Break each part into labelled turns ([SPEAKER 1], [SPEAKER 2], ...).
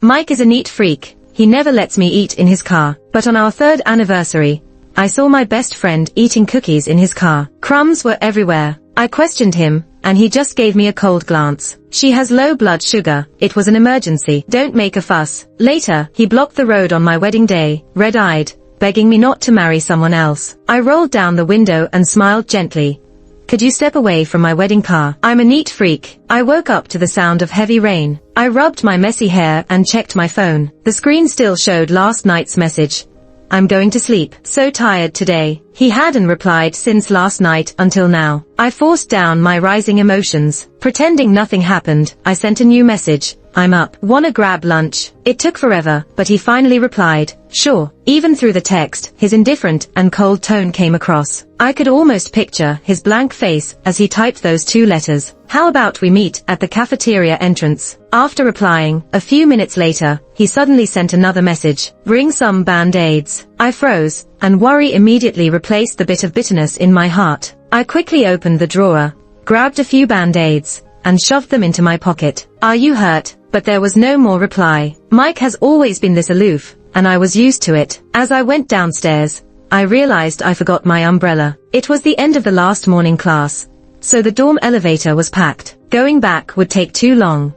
[SPEAKER 1] Mike is a neat freak. He never lets me eat in his car. But on our 3rd anniversary, I saw my best friend eating cookies in his car. Crumbs were everywhere. I questioned him, and he just gave me a cold glance. She has low blood sugar. It was an emergency. Don't make a fuss. Later, he blocked the road on my wedding day, red-eyed, begging me not to marry someone else. I rolled down the window and smiled gently. Could you step away from my wedding car? I'm a neat freak. I woke up to the sound of heavy rain. I rubbed my messy hair and checked my phone. The screen still showed last night's message. I'm going to sleep. So tired today. He hadn't replied since last night until now. I forced down my rising emotions. Pretending nothing happened, I sent a new message. I'm up. Wanna grab lunch? It took forever, but he finally replied, sure. Even through the text, his indifferent and cold tone came across. I could almost picture his blank face as he typed those 2 letters. How about we meet at the cafeteria entrance? After replying, a few minutes later, he suddenly sent another message. Bring some band-aids. I froze, and worry immediately replaced the bit of bitterness in my heart. I quickly opened the drawer, grabbed a few band-aids, and shoved them into my pocket. Are you hurt? But there was no more reply. Mike has always been this aloof, and I was used to it. As I went downstairs, I realized I forgot my umbrella. It was the end of the last morning class, so the dorm elevator was packed. Going back would take too long.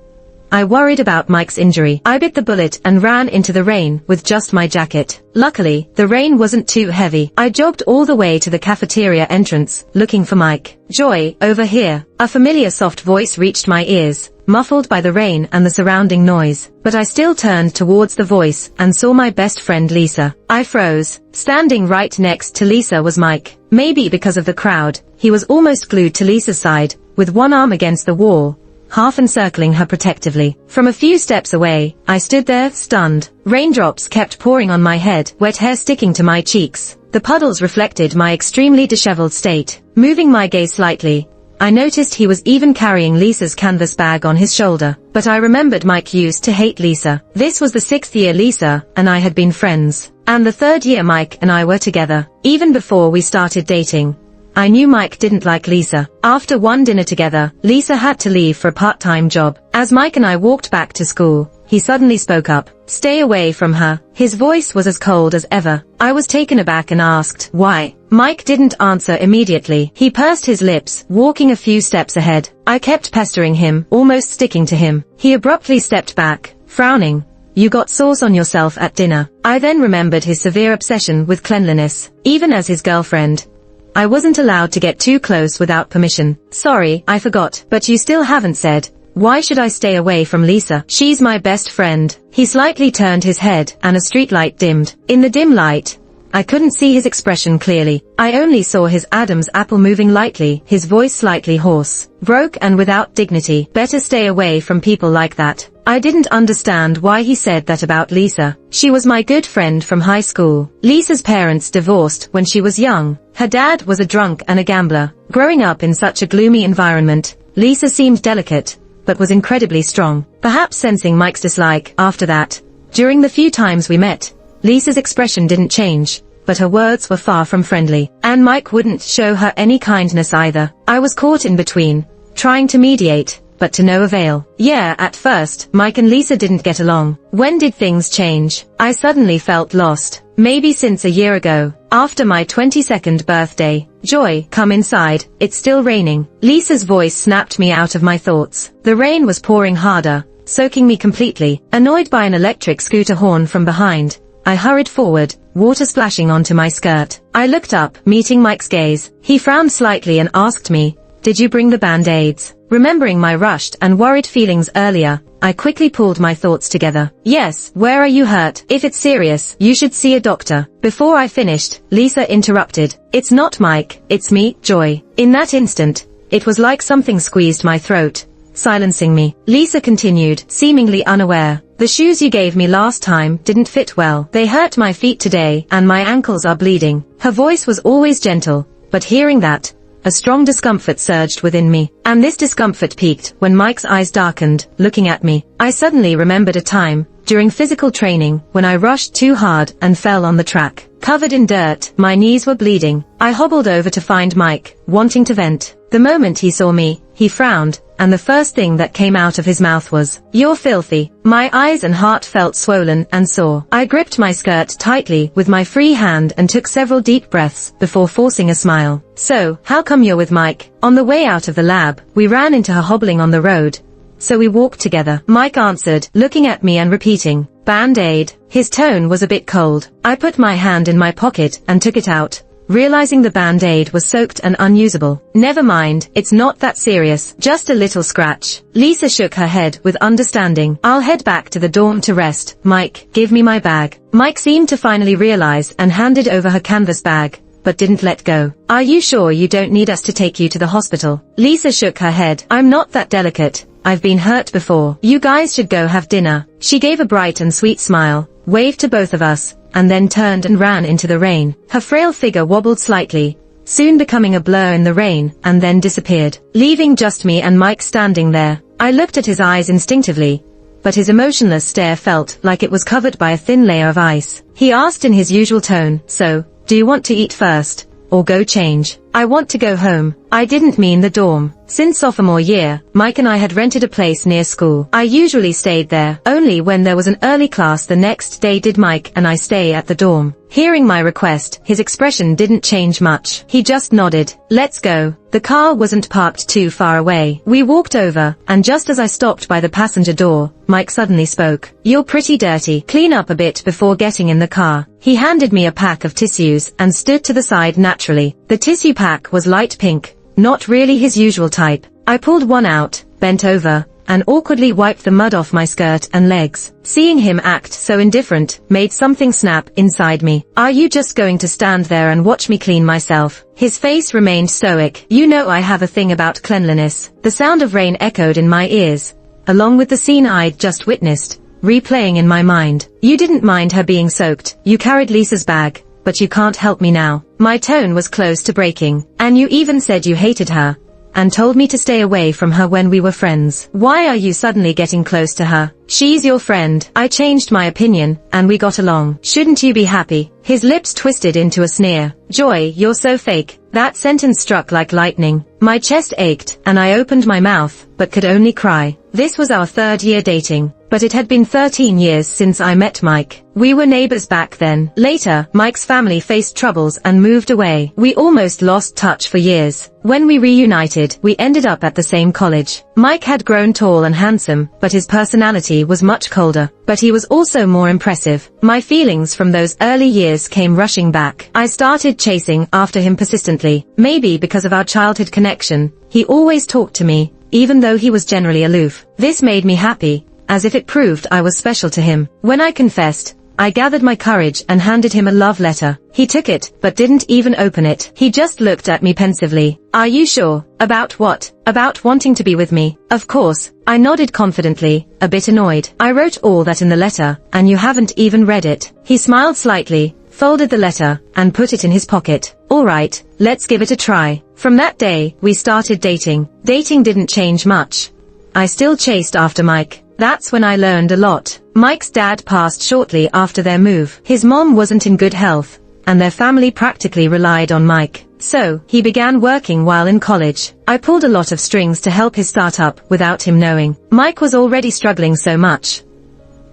[SPEAKER 1] I worried about Mike's injury. I bit the bullet and ran into the rain with just my jacket. Luckily, the rain wasn't too heavy. I jogged all the way to the cafeteria entrance, looking for Mike. Joy, over here. A familiar soft voice reached my ears, muffled by the rain and the surrounding noise. But I still turned towards the voice and saw my best friend Lisa. I froze. Standing right next to Lisa was Mike. Maybe because of the crowd, he was almost glued to Lisa's side, with one arm against the wall, half encircling her protectively. From a few steps away, I stood there, stunned. Raindrops kept pouring on my head, wet hair sticking to my cheeks. The puddles reflected my extremely disheveled state. Moving my gaze slightly, I noticed he was even carrying Lisa's canvas bag on his shoulder. But I remembered Mike used to hate Lisa. This was the 6th year Lisa and I had been friends, and the 3rd year Mike and I were together. Even before we started dating, I knew Mike didn't like Lisa. After one dinner together, Lisa had to leave for a part-time job. As Mike and I walked back to school, he suddenly spoke up. Stay away from her. His voice was as cold as ever. I was taken aback and asked, why? Mike didn't answer immediately. He pursed his lips, walking a few steps ahead. I kept pestering him, almost sticking to him. He abruptly stepped back, frowning. You got sauce on yourself at dinner. I then remembered his severe obsession with cleanliness. Even as his girlfriend, I wasn't allowed to get too close without permission. Sorry, I forgot. But you still haven't said. Why should I stay away from Lisa? She's my best friend. He slightly turned his head and a streetlight dimmed. In the dim light, I couldn't see his expression clearly. I only saw his Adam's apple moving lightly, his voice slightly hoarse, broke and without dignity. Better stay away from people like that. I didn't understand why he said that about Lisa. She was my good friend from high school. Lisa's parents divorced when she was young. Her dad was a drunk and a gambler. Growing up in such a gloomy environment, Lisa seemed delicate, but was incredibly strong. Perhaps sensing Mike's dislike, after that, during the few times we met, Lisa's expression didn't change, but her words were far from friendly. And Mike wouldn't show her any kindness either. I was caught in between, trying to mediate, but to no avail. Yeah, at first, Mike and Lisa didn't get along. When did things change? I suddenly felt lost. Maybe since a year ago, after my 22nd birthday. Joy, come inside, it's still raining. Lisa's voice snapped me out of my thoughts. The rain was pouring harder, soaking me completely. Annoyed by an electric scooter horn from behind, I hurried forward, water splashing onto my skirt. I looked up, meeting Mike's gaze. He frowned slightly and asked me, did you bring the band-aids? Remembering my rushed and worried feelings earlier, I quickly pulled my thoughts together. Yes, where are you hurt? If it's serious, you should see a doctor. Before I finished, Lisa interrupted. It's not Mike, it's me, Joy. In that instant, it was like something squeezed my throat, silencing me. Lisa continued, seemingly unaware. The shoes you gave me last time didn't fit well. They hurt my feet today, and my ankles are bleeding. Her voice was always gentle, but hearing that, a strong discomfort surged within me. And this discomfort peaked when Mike's eyes darkened, looking at me. I suddenly remembered a time, during physical training, when I rushed too hard and fell on the track. Covered in dirt, my knees were bleeding. I hobbled over to find Mike, wanting to vent. The moment he saw me, he frowned, and the first thing that came out of his mouth was, "You're filthy." My eyes and heart felt swollen and sore. I gripped my skirt tightly with my free hand and took several deep breaths before forcing a smile. "So, how come you're with Mike?" On the way out of the lab, we ran into her hobbling on the road. "So we walked together," Mike answered, looking at me and repeating, "Band-Aid." His tone was a bit cold. I put my hand in my pocket and took it out, realizing the Band-Aid was soaked and unusable. "Never mind, it's not that serious, just a little scratch." Lisa shook her head with understanding. "I'll head back to the dorm to rest. Mike, give me my bag." Mike seemed to finally realize and handed over her canvas bag, but didn't let go. "Are you sure you don't need us to take you to the hospital?" Lisa shook her head. "I'm not that delicate. I've been hurt before. You guys should go have dinner." She gave a bright and sweet smile, waved to both of us, and then turned and ran into the rain. Her frail figure wobbled slightly, soon becoming a blur in the rain, and then disappeared, leaving just me and Mike standing there. I looked at his eyes instinctively, but his emotionless stare felt like it was covered by a thin layer of ice. He asked in his usual tone, "So, do you want to eat first, or go change?" "I want to go home." I didn't mean the dorm. Since sophomore year, Mike and I had rented a place near school. I usually stayed there. Only when there was an early class the next day did Mike and I stay at the dorm. Hearing my request, his expression didn't change much. He just nodded. "Let's go." The car wasn't parked too far away. We walked over, and just as I stopped by the passenger door, Mike suddenly spoke. "You're pretty dirty. Clean up a bit before getting in the car." He handed me a pack of tissues and stood to the side naturally. The tissue pack was light pink, not really his usual type. I pulled one out, bent over, and awkwardly wiped the mud off my skirt and legs. Seeing him act so indifferent made something snap inside me. "Are you just going to stand there and watch me clean myself?" His face remained stoic. "You know I have a thing about cleanliness." The sound of rain echoed in my ears, along with the scene I'd just witnessed, replaying in my mind. "You didn't mind her being soaked. You carried Lisa's bag, but you can't help me now." My tone was close to breaking. "And you even said you hated her, and told me to stay away from her when we were friends. Why are you suddenly getting close to her? She's your friend." I changed my opinion, and we got along. "Shouldn't you be happy?" His lips twisted into a sneer. "Joy, you're so fake." That sentence struck like lightning. My chest ached, and I opened my mouth, but could only cry. This was our third year dating, but it had been 13 years since I met Mike. We were neighbors back then. Later, Mike's family faced troubles and moved away. We almost lost touch for years. When we reunited, we ended up at the same college. Mike had grown tall and handsome, but his personality was much colder. But he was also more impressive. My feelings from those early years came rushing back. I started chasing after him persistently. Maybe because of our childhood connection, he always talked to me, even though he was generally aloof. This made me happy, as if it proved I was special to him. When I confessed, I gathered my courage and handed him a love letter. He took it, but didn't even open it. He just looked at me pensively. "Are you sure? About what?" "About wanting to be with me." "Of course." I nodded confidently, a bit annoyed. "I wrote all that in the letter, and you haven't even read it." He smiled slightly, folded the letter, and put it in his pocket. "All right, let's give it a try." From that day, we started dating. Dating didn't change much. I still chased after Mike. That's when I learned a lot. Mike's dad passed shortly after their move. His mom wasn't in good health, and their family practically relied on Mike. So, he began working while in college. I pulled a lot of strings to help his startup without him knowing. Mike was already struggling so much.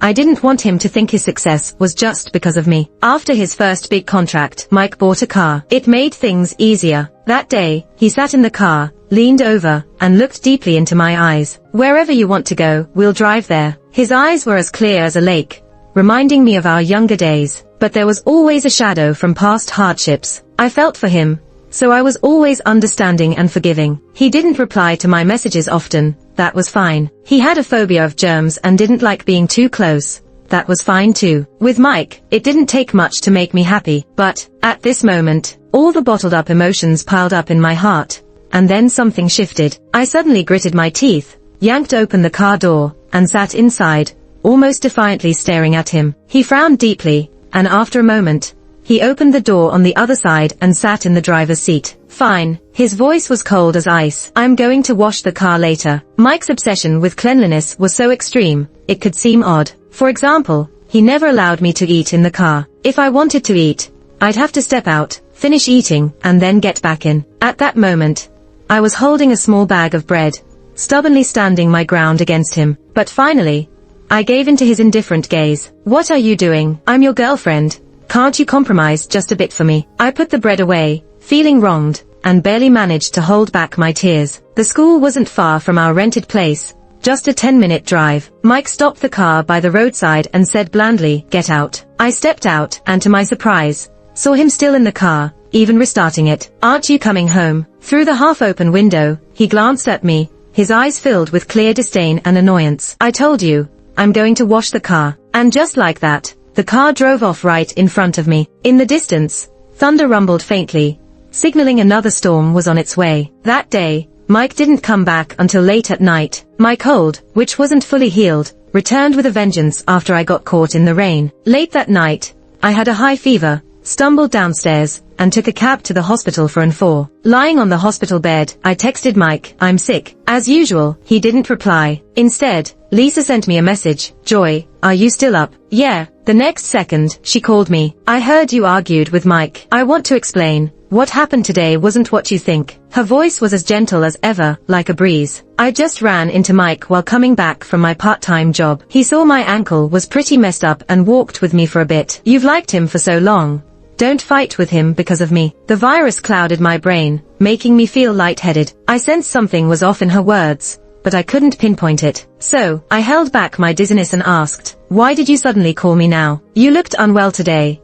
[SPEAKER 1] I didn't want him to think his success was just because of me. After his first big contract, Mike bought a car. It made things easier. That day, he sat in the car, leaned over, and looked deeply into my eyes. "Wherever you want to go, we'll drive there." His eyes were as clear as a lake, reminding me of our younger days. But there was always a shadow from past hardships. I felt for him, so I was always understanding and forgiving. He didn't reply to my messages often. That was fine. He had a phobia of germs and didn't like being too close. That was fine too. With Mike, it didn't take much to make me happy. But, at this moment, all the bottled up emotions piled up in my heart. And then something shifted. I suddenly gritted my teeth, yanked open the car door, and sat inside, almost defiantly staring at him. He frowned deeply, and after a moment, he opened the door on the other side and sat in the driver's seat. "Fine." His voice was cold as ice. "I'm going to wash the car later." Mike's obsession with cleanliness was so extreme, it could seem odd. For example, he never allowed me to eat in the car. If I wanted to eat, I'd have to step out, finish eating, and then get back in. At that moment, I was holding a small bag of bread, stubbornly standing my ground against him. But finally, I gave in to his indifferent gaze. "What are you doing? I'm your girlfriend. Can't you compromise just a bit for me?" I put the bread away, feeling wronged, and barely managed to hold back my tears. The school wasn't far from our rented place, just a 10-minute drive. Mike stopped the car by the roadside and said blandly, "Get out." I stepped out, and to my surprise, saw him still in the car, even restarting it. "Aren't you coming home?" Through the half-open window, he glanced at me, his eyes filled with clear disdain and annoyance. "I told you, I'm going to wash the car." And just like that, the car drove off right in front of me. In the distance, thunder rumbled faintly, signaling another storm was on its way. That day, Mike didn't come back until late at night. My cold, which wasn't fully healed, returned with a vengeance after I got caught in the rain. Late that night, I had a high fever, stumbled downstairs, and took a cab to the hospital for an 4. Lying on the hospital bed, I texted Mike, "I'm sick." As usual, he didn't reply. Instead, Lisa sent me a message, "Joy, are you still up?" "Yeah." The next second, she called me. "I heard you argued with Mike. I want to explain. What happened today wasn't what you think." Her voice was as gentle as ever, like a breeze. "I just ran into Mike while coming back from my part-time job. He saw my ankle was pretty messed up and walked with me for a bit. You've liked him for so long. Don't fight with him because of me." The virus clouded my brain, making me feel lightheaded. I sensed something was off in her words, but I couldn't pinpoint it. So, I held back my dizziness and asked, "Why did you suddenly call me now? You looked unwell today.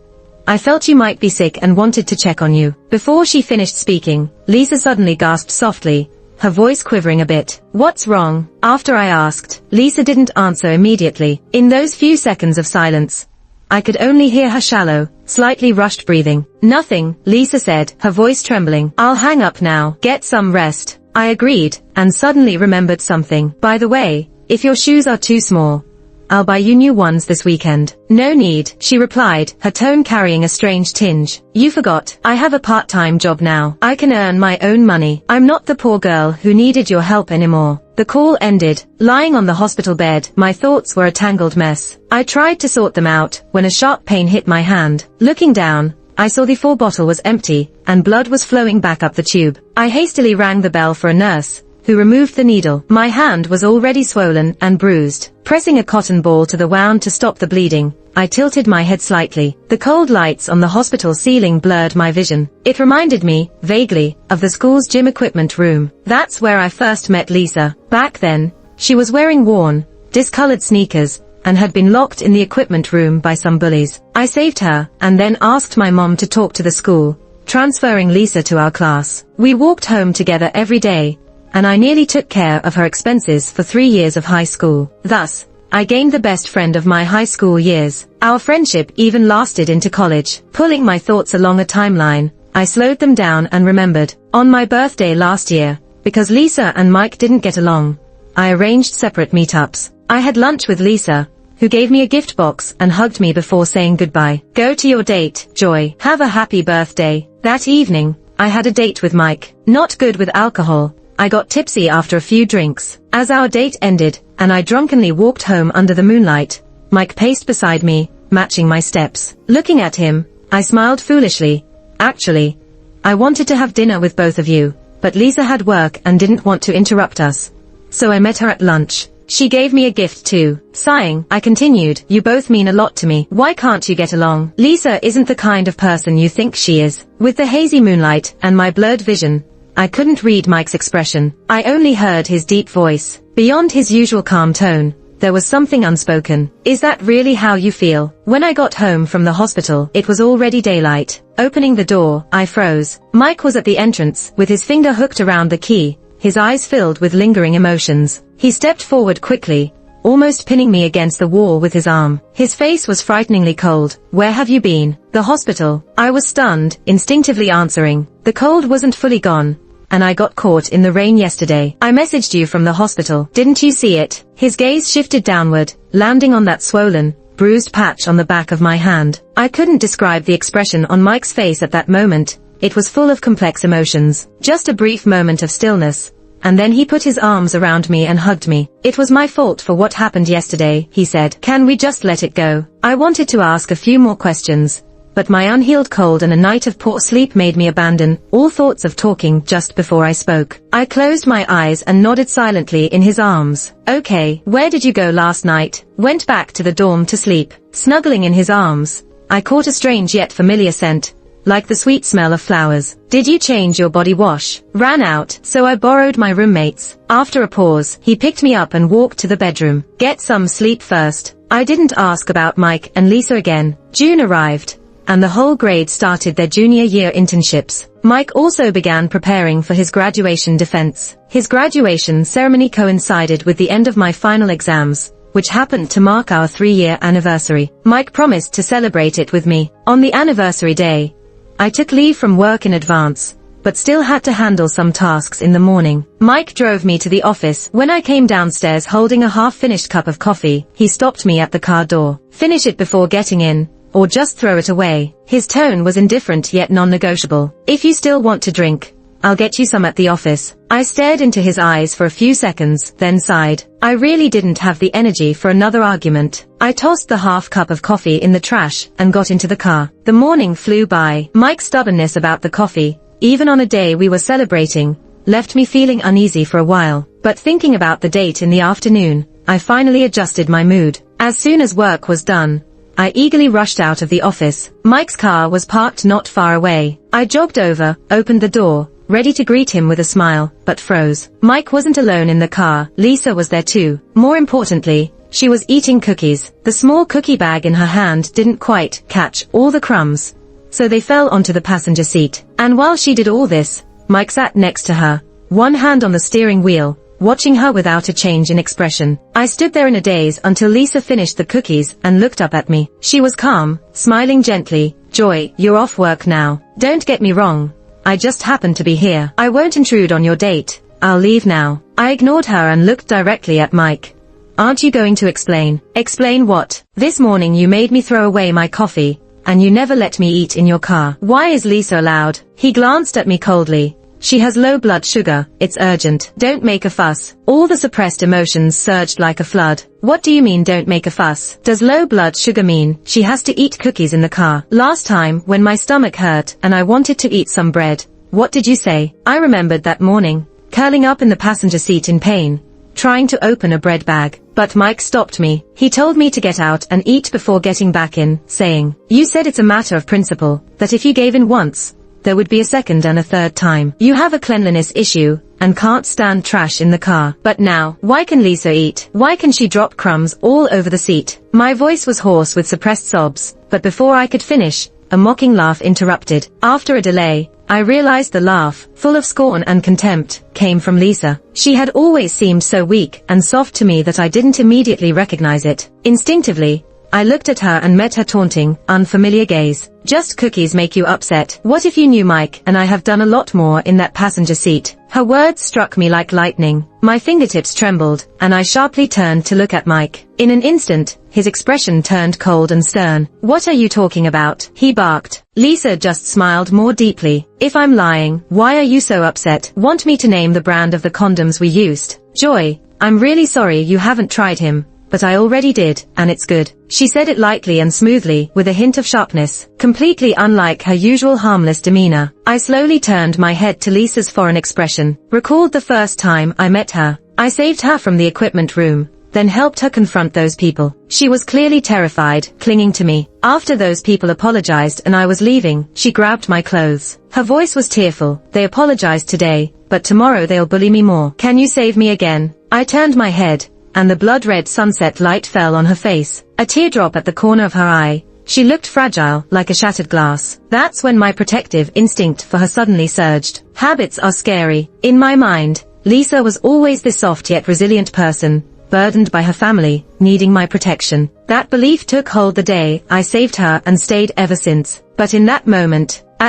[SPEAKER 1] I felt you might be sick and wanted to check on you." Before she finished speaking, Lisa suddenly gasped softly, her voice quivering a bit. "What's wrong?" After I asked, Lisa didn't answer immediately. In those few seconds of silence, I could only hear her shallow, slightly rushed breathing. "Nothing," Lisa said, her voice trembling. "I'll hang up now. Get some rest." I agreed, and suddenly remembered something. "By the way, if your shoes are too small, I'll buy you new ones this weekend." "No need," she replied, her tone carrying a strange tinge. "You forgot. I have a part-time job now. I can earn my own money. I'm not the poor girl who needed your help anymore." The call ended. Lying on the hospital bed, my thoughts were a tangled mess. I tried to sort them out, when a sharp pain hit my hand. Looking down, I saw the 4 bottle was empty, and blood was flowing back up the tube. I hastily rang the bell for a nurse, who removed the needle. My hand was already swollen and bruised. Pressing a cotton ball to the wound to stop the bleeding, I tilted my head slightly. The cold lights on the hospital ceiling blurred my vision. It reminded me, vaguely, of the school's gym equipment room. That's where I first met Lisa. Back then, she was wearing worn, discolored sneakers, and had been locked in the equipment room by some bullies. I saved her, and then asked my mom to talk to the school, transferring Lisa to our class. We walked home together every day, and I nearly took care of her expenses for 3 years of high school. Thus, I gained the best friend of my high school years. Our friendship even lasted into college. Pulling my thoughts along a timeline, I slowed them down and remembered. On my birthday last year, because Lisa and Mike didn't get along, I arranged separate meetups. I had lunch with Lisa, who gave me a gift box and hugged me before saying goodbye. "Go to your date, Joy. Have a happy birthday." That evening, I had a date with Mike. Not good with alcohol, I got tipsy after a few drinks. As our date ended, and I drunkenly walked home under the moonlight, Mike paced beside me, matching my steps. Looking at him, I smiled foolishly. Actually, I wanted to have dinner with both of you, but Lisa had work and didn't want to interrupt us. So I met her at lunch. She gave me a gift too. Sighing, I continued, "You both mean a lot to me. Why can't you get along?" Lisa isn't the kind of person you think she is. With the hazy moonlight and my blurred vision, I couldn't read Mike's expression. I only heard his deep voice. Beyond his usual calm tone, there was something unspoken. "Is that really how you feel?" When I got home from the hospital, it was already daylight. Opening the door, I froze. Mike was at the entrance, with his finger hooked around the key, his eyes filled with lingering emotions. He stepped forward quickly, almost pinning me against the wall with his arm. His face was frighteningly cold. "Where have you been?" "The hospital." I was stunned, instinctively answering. The cold wasn't fully gone, and I got caught in the rain yesterday. "I messaged you from the hospital. Didn't you see it?" His gaze shifted downward, landing on that swollen, bruised patch on the back of my hand. I couldn't describe the expression on Mike's face at that moment. It was full of complex emotions. Just a brief moment of stillness, and then he put his arms around me and hugged me. "It was my fault for what happened yesterday," he said. "Can we just let it go?" I wanted to ask a few more questions, but my unhealed cold and a night of poor sleep made me abandon all thoughts of talking just before I spoke. I closed my eyes and nodded silently in his arms. Okay, where did you go last night? Went back to the dorm to sleep. Snuggling in his arms, I caught a strange yet familiar scent, like the sweet smell of flowers. Did you change your body wash? Ran out, so I borrowed my roommate's. After a pause, he picked me up and walked to the bedroom. Get some sleep first. I didn't ask about Mike and Lisa again. June arrived, and the whole grade started their junior year internships. Mike also began preparing for his graduation defense. His graduation ceremony coincided with the end of my final exams, which happened to mark our 3-year anniversary. Mike promised to celebrate it with me. On the anniversary day, I took leave from work in advance, but still had to handle some tasks in the morning. Mike drove me to the office. When I came downstairs holding a half-finished cup of coffee, he stopped me at the car door. Finish it before getting in, or just throw it away. His tone was indifferent yet non-negotiable. If you still want to drink, I'll get you some at the office. I stared into his eyes for a few seconds, then sighed. I really didn't have the energy for another argument. I tossed the half cup of coffee in the trash and got into the car. The morning flew by. Mike's stubbornness about the coffee, even on a day we were celebrating, left me feeling uneasy for a while. But thinking about the date in the afternoon, I finally adjusted my mood. As soon as work was done, I eagerly rushed out of the office. Mike's car was parked not far away. I jogged over, opened the door, ready to greet him with a smile, but froze. Mike wasn't alone in the car. Lisa was there too. More importantly, she was eating cookies. The small cookie bag in her hand didn't quite catch all the crumbs, so they fell onto the passenger seat. And while she did all this, Mike sat next to her, one hand on the steering wheel, watching her without a change in expression. I stood there in a daze until Lisa finished the cookies and looked up at me. She was calm, smiling gently. Joy, you're off work now. Don't get me wrong, I just happened to be here. I won't intrude on your date. I'll leave now. I ignored her and looked directly at Mike. Aren't you going to explain? Explain what? This morning you made me throw away my coffee, and you never let me eat in your car. Why is Lisa allowed? He glanced at me coldly. She has low blood sugar. It's urgent. Don't make a fuss. All the suppressed emotions surged like a flood. What do you mean don't make a fuss? Does low blood sugar mean she has to eat cookies in the car? Last time, when my stomach hurt and I wanted to eat some bread, what did you say? I remembered that morning, curling up in the passenger seat in pain, trying to open a bread bag. But Mike stopped me. He told me to get out and eat before getting back in, saying, you said it's a matter of principle, that if you gave in once, there would be a second and a third time. You have a cleanliness issue, and can't stand trash in the car. But now, why can Lisa eat? Why can she drop crumbs all over the seat? My voice was hoarse with suppressed sobs, but before I could finish, a mocking laugh interrupted. After a delay, I realized the laugh, full of scorn and contempt, came from Lisa. She had always seemed so weak and soft to me that I didn't immediately recognize it. Instinctively, I looked at her and met her taunting, unfamiliar gaze. Just cookies make you upset. What if you knew Mike and I have done a lot more in that passenger seat? Her words struck me like lightning. My fingertips trembled, and I sharply turned to look at Mike. In an instant, his expression turned cold and stern. What are you talking about? He barked. Lisa just smiled more deeply. If I'm lying, why are you so upset? Want me to name the brand of the condoms we used? Joy, I'm really sorry you haven't tried him, but I already did, and it's good. She said it lightly and smoothly, with a hint of sharpness, completely unlike her usual harmless demeanor. I slowly turned my head to Lisa's foreign expression, recalled the first time I met her. I saved her from the equipment room, then helped her confront those people. She was clearly terrified, clinging to me. After those people apologized and I was leaving, she grabbed my clothes. Her voice was tearful. They apologized today, but tomorrow they'll bully me more. Can you save me again? I turned my head, and the blood-red sunset light fell on her face. A teardrop at the corner of her eye. She looked fragile, like a shattered glass. That's when my protective instinct for her suddenly surged. Habits are scary. In my mind, Lisa was always this soft yet resilient person, burdened by her family, needing my protection. That belief took hold the day I saved her and stayed ever since. But at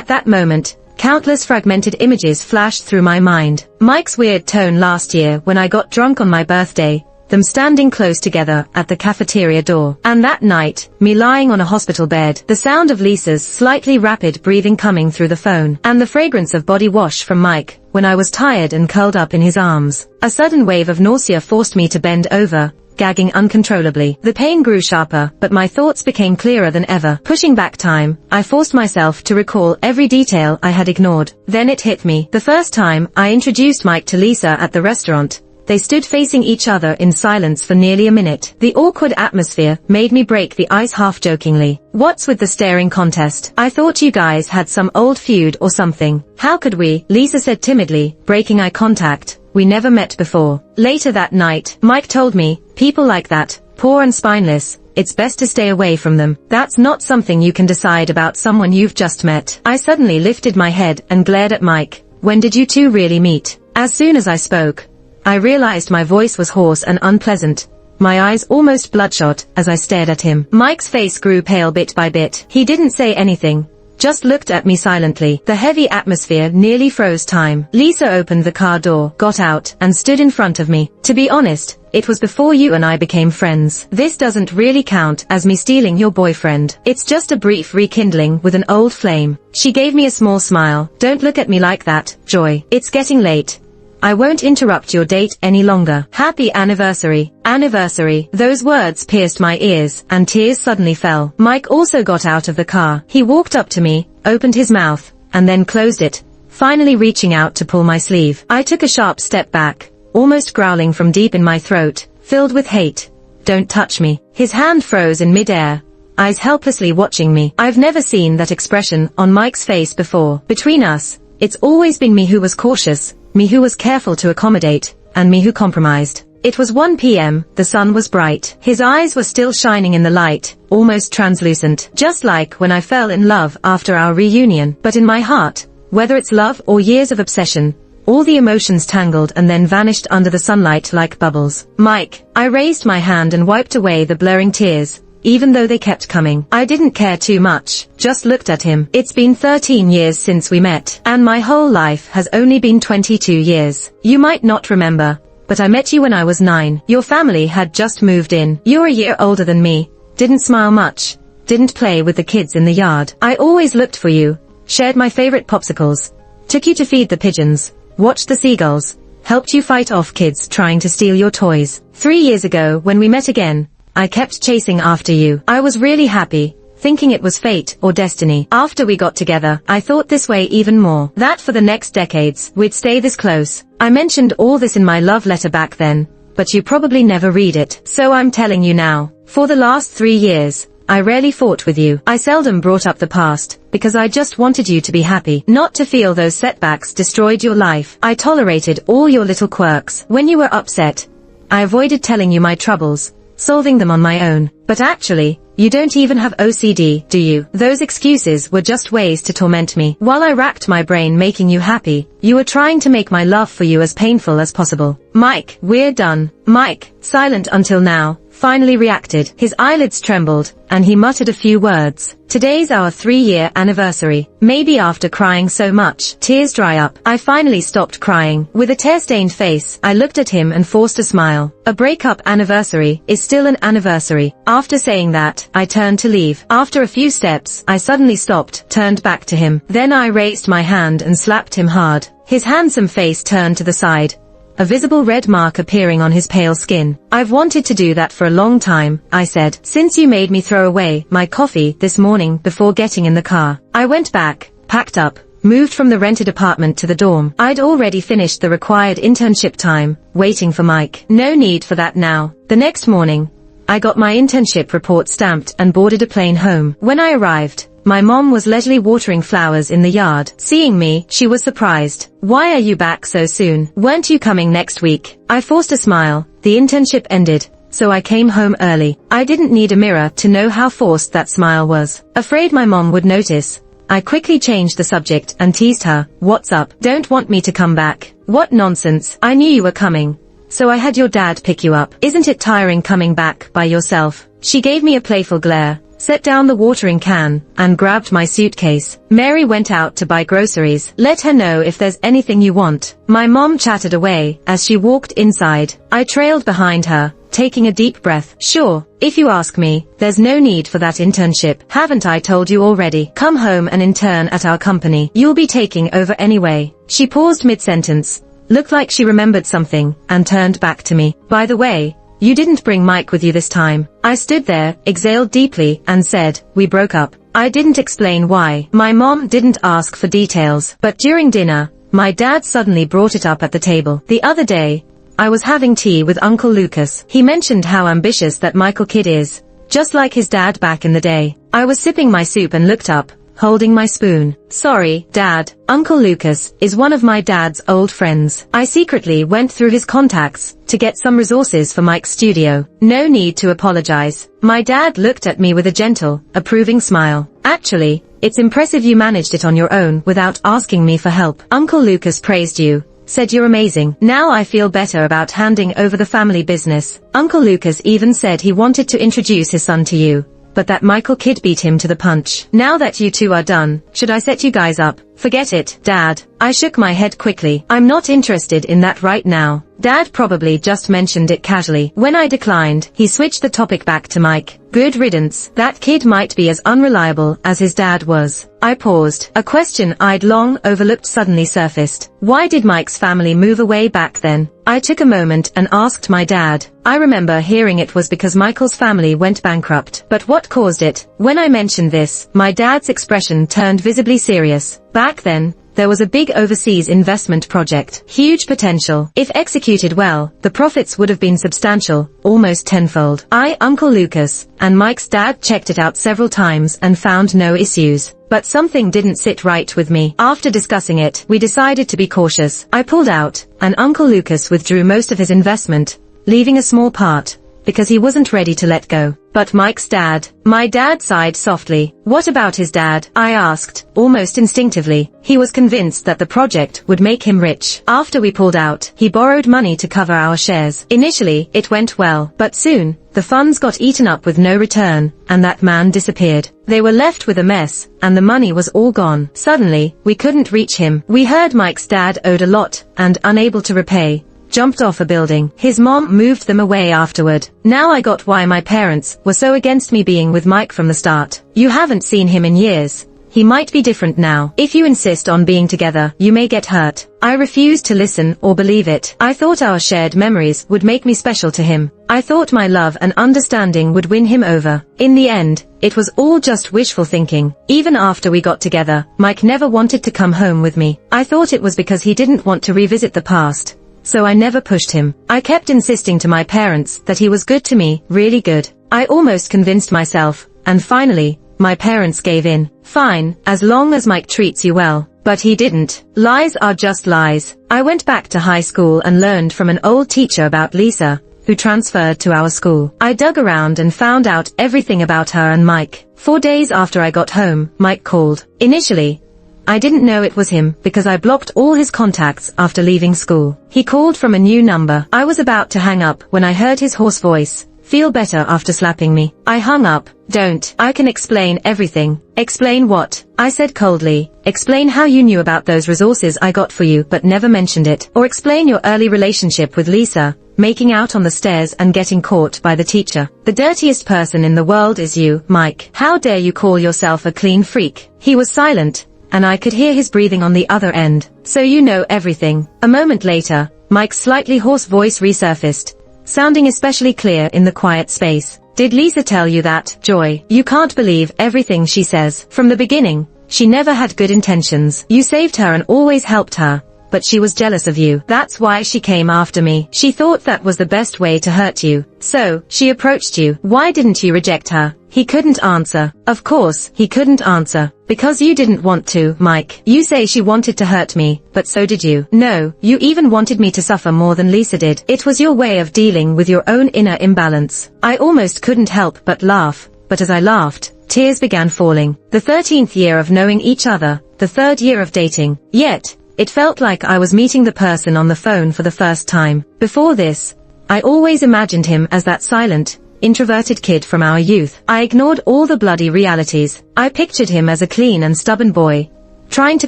[SPEAKER 1] that moment, countless fragmented images flashed through my mind. Mike's weird tone last year when I got drunk on my birthday, them standing close together at the cafeteria door. And that night, me lying on a hospital bed, the sound of Lisa's slightly rapid breathing coming through the phone, and the fragrance of body wash from Mike when I was tired and curled up in his arms. A sudden wave of nausea forced me to bend over, gagging uncontrollably. The pain grew sharper, but my thoughts became clearer than ever. Pushing back time, I forced myself to recall every detail I had ignored. Then it hit me. The first time I introduced Mike to Lisa at the restaurant, they stood facing each other in silence for nearly a minute. The awkward atmosphere made me break the ice half-jokingly. "What's with the staring contest? I thought you guys had some old feud or something." "How could we?" Lisa said timidly, breaking eye contact. "We never met before." Later that night, Mike told me, "People like that, poor and spineless, it's best to stay away from them. That's not something you can decide about someone you've just met." I suddenly lifted my head and glared at Mike. "When did you two really meet?" As soon as I spoke, I realized my voice was hoarse and unpleasant, my eyes almost bloodshot as I stared at him. Mike's face grew pale bit by bit. He didn't say anything, just looked at me silently. The heavy atmosphere nearly froze time. Lisa opened the car door, got out, and stood in front of me. "To be honest, it was before you and I became friends. This doesn't really count as me stealing your boyfriend. It's just a brief rekindling with an old flame." She gave me a small smile. "Don't look at me like that, Joy. It's getting late. I won't interrupt your date any longer. Happy anniversary." Anniversary. Those words pierced my ears, and tears suddenly fell. Mike also got out of the car. He walked up to me, opened his mouth, and then closed it, finally reaching out to pull my sleeve. I took a sharp step back, almost growling from deep in my throat, filled with hate. "Don't touch me." His hand froze in midair, eyes helplessly watching me. I've never seen that expression on Mike's face before. Between us, it's always been me who was cautious, me who was careful to accommodate, and me who compromised. It was 1 p.m., the sun was bright. His eyes were still shining in the light, almost translucent, just like when I fell in love after our reunion. But in my heart, whether it's love or years of obsession, all the emotions tangled and then vanished under the sunlight like bubbles. "Mike," I raised my hand and wiped away the blurring tears, even though they kept coming. I didn't care too much, just looked at him. "It's been 13 years since we met, and my whole life has only been 22 years. You might not remember, but I met you when I was 9. Your family had just moved in. You're a year older than me, didn't smile much, didn't play with the kids in the yard. I always looked for you, shared my favorite popsicles, took you to feed the pigeons, watched the seagulls, helped you fight off kids trying to steal your toys. 3 years ago when we met again, I kept chasing after you. I was really happy, thinking it was fate or destiny. After we got together, I thought this way even more, that for the next decades, we'd stay this close. I mentioned all this in my love letter back then, but you probably never read it. So I'm telling you now. For the last 3 years, I rarely fought with you. I seldom brought up the past, because I just wanted you to be happy, not to feel those setbacks destroyed your life. I tolerated all your little quirks. When you were upset, I avoided telling you my troubles, solving them on my own. But actually, you don't even have OCD, do you? Those excuses were just ways to torment me. While I racked my brain making you happy, you were trying to make my love for you as painful as possible. "Mike, we're done." Mike, silent until now, finally reacted. His eyelids trembled, and he muttered a few words. "Today's our 3-year anniversary." Maybe after crying so much, tears dry up. I finally stopped crying. With a tear-stained face, I looked at him and forced a smile. A breakup anniversary is still an anniversary. After saying that, I turned to leave. After a few steps, I suddenly stopped, turned back to him. Then I raised my hand and slapped him hard. His handsome face turned to the side, a visible red mark appearing on his pale skin. "I've wanted to do that for a long time," I said, "since you made me throw away my coffee this morning before getting in the car." I went back, packed up, moved from the rented apartment to the dorm. I'd already finished the required internship time, waiting for Mike. No need for that now. The next morning, I got my internship report stamped and boarded a plane home. When I arrived, my mom was leisurely watering flowers in the yard. Seeing me, she was surprised. "Why are you back so soon? Weren't you coming next week?" I forced a smile. The internship ended, so I came home early. I didn't need a mirror to know how forced that smile was. Afraid my mom would notice, I quickly changed the subject and teased her. "What's up? Don't want me to come back?" "What nonsense. I knew you were coming, so I had your dad pick you up. Isn't it tiring coming back by yourself?" She gave me a playful glare, set down the watering can, and grabbed my suitcase. "Mary went out to buy groceries. Let her know if there's anything you want." My mom chattered away as she walked inside. I trailed behind her, taking a deep breath. "Sure, if you ask me, there's no need for that internship. Haven't I told you already? Come home and intern at our company. You'll be taking over anyway." She paused mid-sentence, looked like she remembered something, and turned back to me. "By the way, You didn't bring Mike with you this time. I stood there, exhaled deeply, and said, we broke up. I didn't explain why. My mom didn't ask for details. But during dinner, my dad suddenly brought it up at the table. The other day, I was having tea with Uncle Lucas. He mentioned how ambitious that Michael kid is, just like his dad back in the day. I was sipping my soup and looked up, holding my spoon. Sorry, Dad. Uncle Lucas is one of my dad's old friends. I secretly went through his contacts to get some resources for Mike's studio. No need to apologize. My dad looked at me with a gentle, approving smile. Actually, it's impressive you managed it on your own without asking me for help. Uncle Lucas praised you, said you're amazing. Now I feel better about handing over the family business. Uncle Lucas even said he wanted to introduce his son to you, but that Michael kid beat him to the punch. Now that you two are done, should I set you guys up? Forget it, Dad. I shook my head quickly. I'm not interested in that right now. Dad probably just mentioned it casually. When I declined, he switched the topic back to Mike. Good riddance. That kid might be as unreliable as his dad was. I paused. A question I'd long overlooked suddenly surfaced. Why did Mike's family move away back then? I took a moment and asked my dad. I remember hearing it was because Michael's family went bankrupt. But what caused it? When I mentioned this, my dad's expression turned visibly serious. Back then, there was a big overseas investment project. Huge potential. If executed well, the profits would have been substantial, almost tenfold. Uncle Lucas, and Mike's dad checked it out several times and found no issues. But something didn't sit right with me. After discussing it, we decided to be cautious. I pulled out, and Uncle Lucas withdrew most of his investment, leaving a small part, because he wasn't ready to let go. But Mike's dad. My dad sighed softly. What about his dad? I asked, almost instinctively. He was convinced that the project would make him rich. After we pulled out, he borrowed money to cover our shares. Initially, it went well, but soon, the funds got eaten up with no return, and that man disappeared. They were left with a mess, and the money was all gone. Suddenly, we couldn't reach him. We heard Mike's dad owed a lot, and unable to repay, jumped off a building. His mom moved them away afterward. Now I got why my parents were so against me being with Mike from the start. You haven't seen him in years. He might be different now. If you insist on being together, you may get hurt. I refused to listen or believe it. I thought our shared memories would make me special to him. I thought my love and understanding would win him over. In the end, it was all just wishful thinking. Even after we got together, Mike never wanted to come home with me. I thought it was because he didn't want to revisit the past. So I never pushed him. I kept insisting to my parents that he was good to me, really good. I almost convinced myself, and finally, my parents gave in. Fine, as long as Mike treats you well. But he didn't. Lies are just lies. I went back to high school and learned from an old teacher about Lisa, who transferred to our school. I dug around and found out everything about her and Mike. 4 days after I got home, Mike called. Initially, I didn't know it was him because I blocked all his contacts after leaving school. He called from a new number. I was about to hang up when I heard his hoarse voice. Feel better after slapping me. I hung up. Don't. I can explain everything. Explain what? I said coldly. Explain how you knew about those resources I got for you but never mentioned it. Or explain your early relationship with Lisa, making out on the stairs and getting caught by the teacher. The dirtiest person in the world is you, Mike. How dare you call yourself a clean freak? He was silent, and I could hear his breathing on the other end. So you know everything. A moment later, Mike's slightly hoarse voice resurfaced, sounding especially clear in the quiet space. Did Lisa tell you that, Joy? You can't believe everything she says. From the beginning, she never had good intentions. You saved her and always helped her, but she was jealous of you. That's why she came after me. She thought that was the best way to hurt you. So, she approached you. Why didn't you reject her? He couldn't answer. Of course, he couldn't answer. Because you didn't want to, Mike. You say she wanted to hurt me, but so did you. No, you even wanted me to suffer more than Lisa did. It was your way of dealing with your own inner imbalance. I almost couldn't help but laugh, but as I laughed, tears began falling. The 13th year of knowing each other, the 3rd year of dating. Yet, it felt like I was meeting the person on the phone for the first time. Before this, I always imagined him as that silent, introverted kid from our youth. I ignored all the bloody realities. I pictured him as a clean and stubborn boy, trying to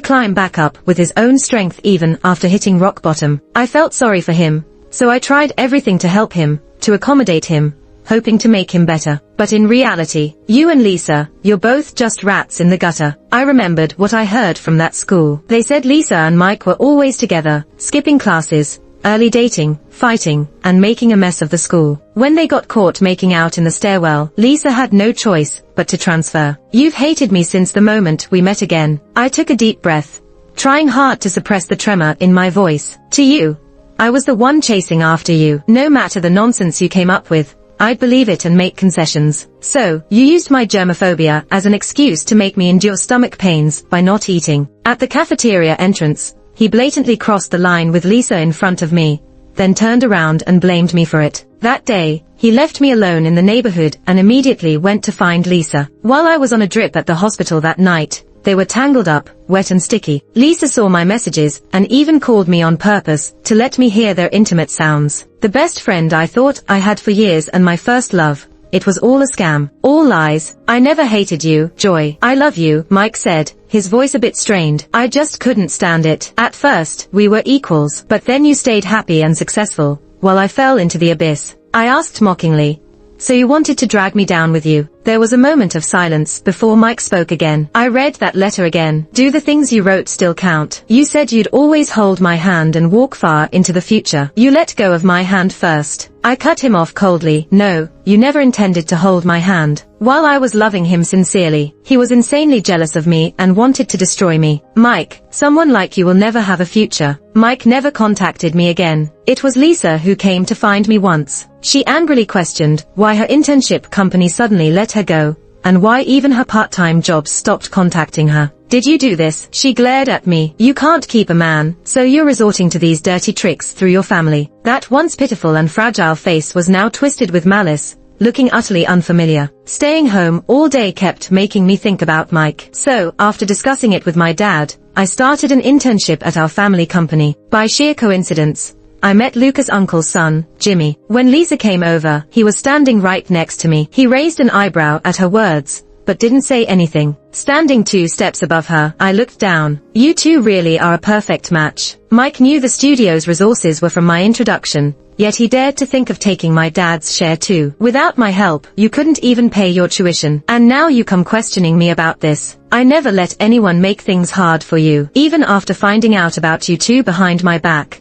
[SPEAKER 1] climb back up with his own strength even after hitting rock bottom. I felt sorry for him, so I tried everything to help him, to accommodate him, hoping to make him better. But in reality, you and Lisa, you're both just rats in the gutter. I remembered what I heard from that school. They said Lisa and Mike were always together, skipping classes, early dating, fighting, and making a mess of the school. When they got caught making out in the stairwell, Lisa had no choice but to transfer. You've hated me since the moment we met again. I took a deep breath, trying hard to suppress the tremor in my voice. To you, I was the one chasing after you. No matter the nonsense you came up with, I'd believe it and make concessions. So, you used my germophobia as an excuse to make me endure stomach pains by not eating. At the cafeteria entrance, he blatantly crossed the line with Lisa in front of me, then turned around and blamed me for it. That day, he left me alone in the neighborhood and immediately went to find Lisa. While I was on a drip at the hospital that night, they were tangled up, wet and sticky. Lisa saw my messages and even called me on purpose to let me hear their intimate sounds. The best friend I thought I had for years and my first love. It was all a scam. All lies. I never hated you, Joy. I love you, Mike said, his voice a bit strained. I just couldn't stand it. At first, we were equals, but then you stayed happy and successful, while I fell into the abyss. I asked mockingly, so you wanted to drag me down with you? There was a moment of silence before Mike spoke again. I read that letter again. Do the things you wrote still count? You said you'd always hold my hand and walk far into the future. You let go of my hand first. I cut him off coldly. No, you never intended to hold my hand. While I was loving him sincerely, he was insanely jealous of me and wanted to destroy me. Mike, someone like you will never have a future. Mike never contacted me again. It was Lisa who came to find me once. She angrily questioned why her internship company suddenly let her go, and why even her part-time jobs stopped contacting her. Did you do this? She glared at me. You can't keep a man, so you're resorting to these dirty tricks through your family. That once pitiful and fragile face was now twisted with malice, looking utterly unfamiliar. Staying home all day kept making me think about Mike. So, after discussing it with my dad, I started an internship at our family company. By sheer coincidence, I met Luca's uncle's son, Jimmy. When Lisa came over, he was standing right next to me. He raised an eyebrow at her words, but didn't say anything. Standing 2 steps above her, I looked down. You two really are a perfect match. Mike knew the studio's resources were from my introduction, yet he dared to think of taking my dad's share too. Without my help, you couldn't even pay your tuition. And now you come questioning me about this. I never let anyone make things hard for you. Even after finding out about you two behind my back,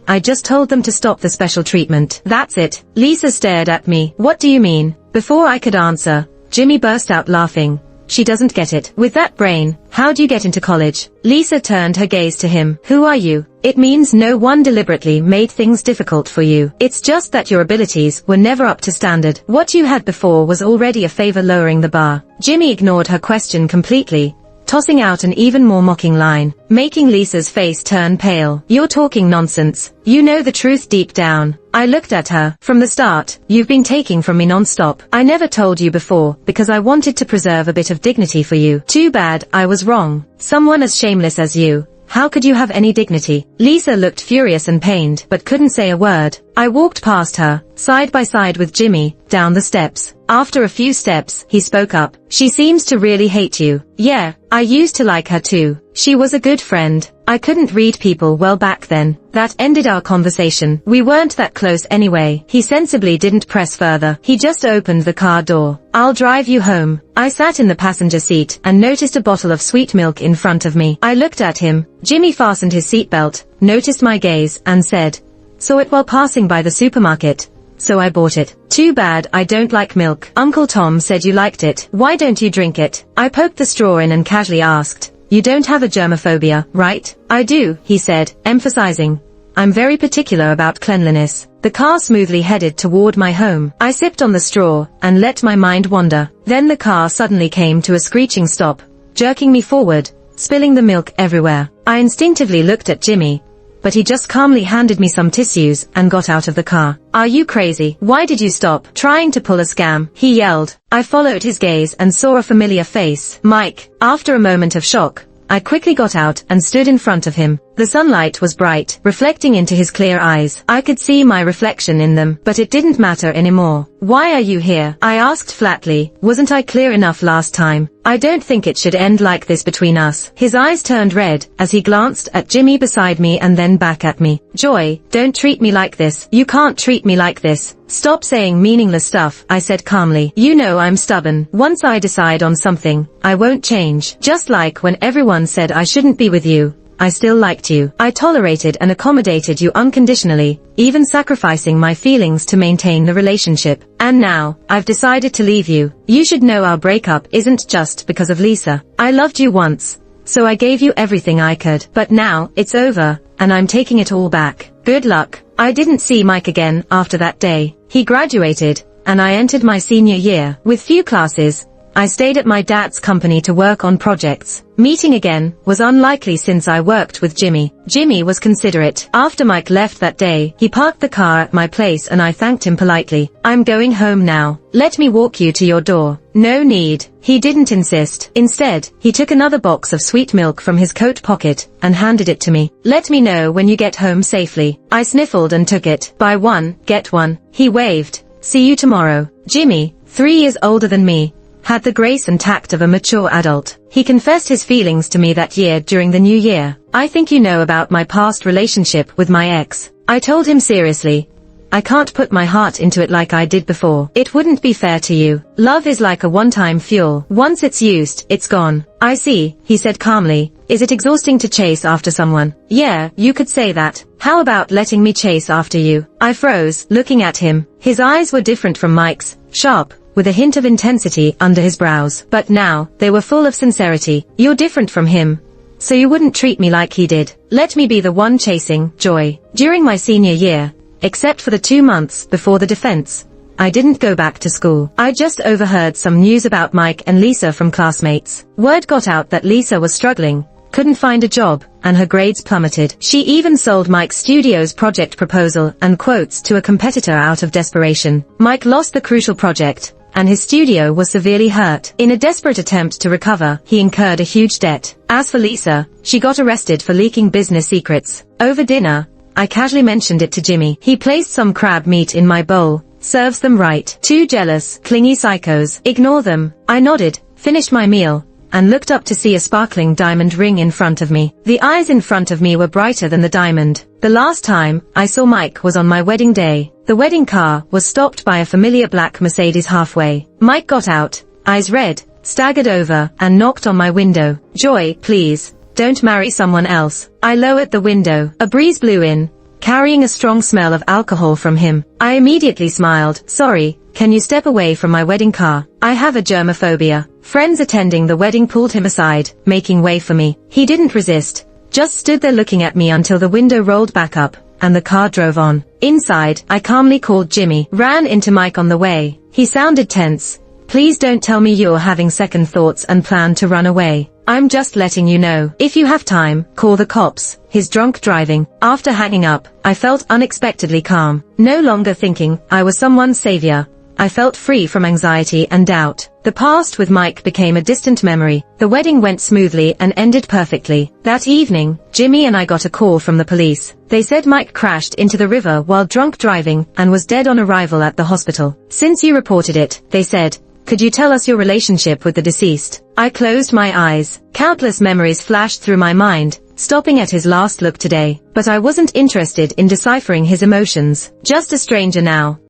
[SPEAKER 1] I just told them to stop the special treatment. That's it. Lisa stared at me. What do you mean? Before I could answer, Jimmy burst out laughing. She doesn't get it. With that brain, how'd you get into college? Lisa turned her gaze to him. Who are you? It means no one deliberately made things difficult for you. It's just that your abilities were never up to standard. What you had before was already a favor lowering the bar. Jimmy ignored her question completely, tossing out an even more mocking line, making Lisa's face turn pale. You're talking nonsense. You know the truth deep down. I looked at her. From the start, you've been taking from me non-stop. I never told you before, because I wanted to preserve a bit of dignity for you. Too bad, I was wrong. Someone as shameless as you, how could you have any dignity? Lisa looked furious and pained, but couldn't say a word. I walked past her, side by side with Jimmy, down the steps. After a few steps, he spoke up. She seems to really hate you. Yeah, I used to like her too. She was a good friend. I couldn't read people well back then. That ended our conversation. We weren't that close anyway. He sensibly didn't press further. He just opened the car door. I'll drive you home. I sat in the passenger seat and noticed a bottle of sweet milk in front of me. I looked at him. Jimmy fastened his seatbelt, noticed my gaze, and said, saw it while passing by the supermarket, so I bought it. Too bad I don't like milk. Uncle Tom said you liked it. Why don't you drink it? I poked the straw in and casually asked, you don't have a germophobia, right? I do, he said, emphasizing, I'm very particular about cleanliness. The car smoothly headed toward my home. I sipped on the straw and let my mind wander. Then the car suddenly came to a screeching stop, jerking me forward, spilling the milk everywhere. I instinctively looked at Jimmy, but he just calmly handed me some tissues and got out of the car. Are you crazy? Why did you stop trying to pull a scam? He yelled. I followed his gaze and saw a familiar face. Mike. After a moment of shock, I quickly got out and stood in front of him. The sunlight was bright, reflecting into his clear eyes. I could see my reflection in them, but it didn't matter anymore. Why are you here? I asked flatly. Wasn't I clear enough last time? I don't think it should end like this between us. His eyes turned red as he glanced at Jimmy beside me and then back at me. Joy, don't treat me like this. You can't treat me like this. Stop saying meaningless stuff, I said calmly. You know I'm stubborn. Once I decide on something, I won't change. Just like when everyone said I shouldn't be with you, I still liked you. I tolerated and accommodated you unconditionally, even sacrificing my feelings to maintain the relationship. And now, I've decided to leave you. You should know our breakup isn't just because of Lisa. I loved you once, so I gave you everything I could. But now, it's over, and I'm taking it all back. Good luck. I didn't see Mike again after that day. He graduated, and I entered my senior year. With few classes, I stayed at my dad's company to work on projects. Meeting again was unlikely since I worked with Jimmy. Jimmy was considerate. After Mike left that day, he parked the car at my place and I thanked him politely. I'm going home now. Let me walk you to your door. No need. He didn't insist. Instead, he took another box of sweet milk from his coat pocket and handed it to me. Let me know when you get home safely. I sniffled and took it. Buy one, get one. He waved. See you tomorrow. Jimmy, 3 years older than me, had the grace and tact of a mature adult. He confessed his feelings to me that year during the new year. I think you know about my past relationship with my ex. I told him seriously, I can't put my heart into it like I did before. It wouldn't be fair to you. Love is like a one-time fuel. Once it's used, it's gone. I see, he said calmly. Is it exhausting to chase after someone? Yeah, you could say that. How about letting me chase after you? I froze, looking at him. His eyes were different from Mike's, sharp, with a hint of intensity under his brows. But now, they were full of sincerity. You're different from him, so you wouldn't treat me like he did. Let me be the one chasing joy. During my senior year, except for the 2 months before the defense, I didn't go back to school. I just overheard some news about Mike and Lisa from classmates. Word got out that Lisa was struggling, couldn't find a job, and her grades plummeted. She even sold Mike's studio's project proposal and quotes to a competitor out of desperation. Mike lost the crucial project, and his studio was severely hurt. In a desperate attempt to recover, he incurred a huge debt. As for Lisa, she got arrested for leaking business secrets. Over dinner, I casually mentioned it to Jimmy. He placed some crab meat in my bowl. Serves them right. 2 jealous, clingy psychos. Ignore them. I nodded, finished my meal, and looked up to see a sparkling diamond ring in front of me. The eyes in front of me were brighter than the diamond. The last time I saw Mike was on my wedding day. The wedding car was stopped by a familiar black Mercedes halfway. Mike got out, eyes red, staggered over, and knocked on my window. Joy, please, don't marry someone else. I lowered the window. A breeze blew in, carrying a strong smell of alcohol from him. I immediately smiled. Sorry, can you step away from my wedding car? I have a germophobia. Friends attending the wedding pulled him aside, making way for me. He didn't resist, just stood there looking at me until the window rolled back up, and the car drove on. Inside, I calmly called Jimmy. Ran into Mike on the way. He sounded tense. Please don't tell me you're having second thoughts and plan to run away. I'm just letting you know. If you have time, call the cops. His drunk driving. After hanging up, I felt unexpectedly calm. No longer thinking I was someone's savior, I felt free from anxiety and doubt. The past with Mike became a distant memory. The wedding went smoothly and ended perfectly. That evening, Jimmy and I got a call from the police. They said Mike crashed into the river while drunk driving and was dead on arrival at the hospital. Since you reported it, they said, could you tell us your relationship with the deceased? I closed my eyes. Countless memories flashed through my mind, stopping at his last look today. But I wasn't interested in deciphering his emotions. Just a stranger now.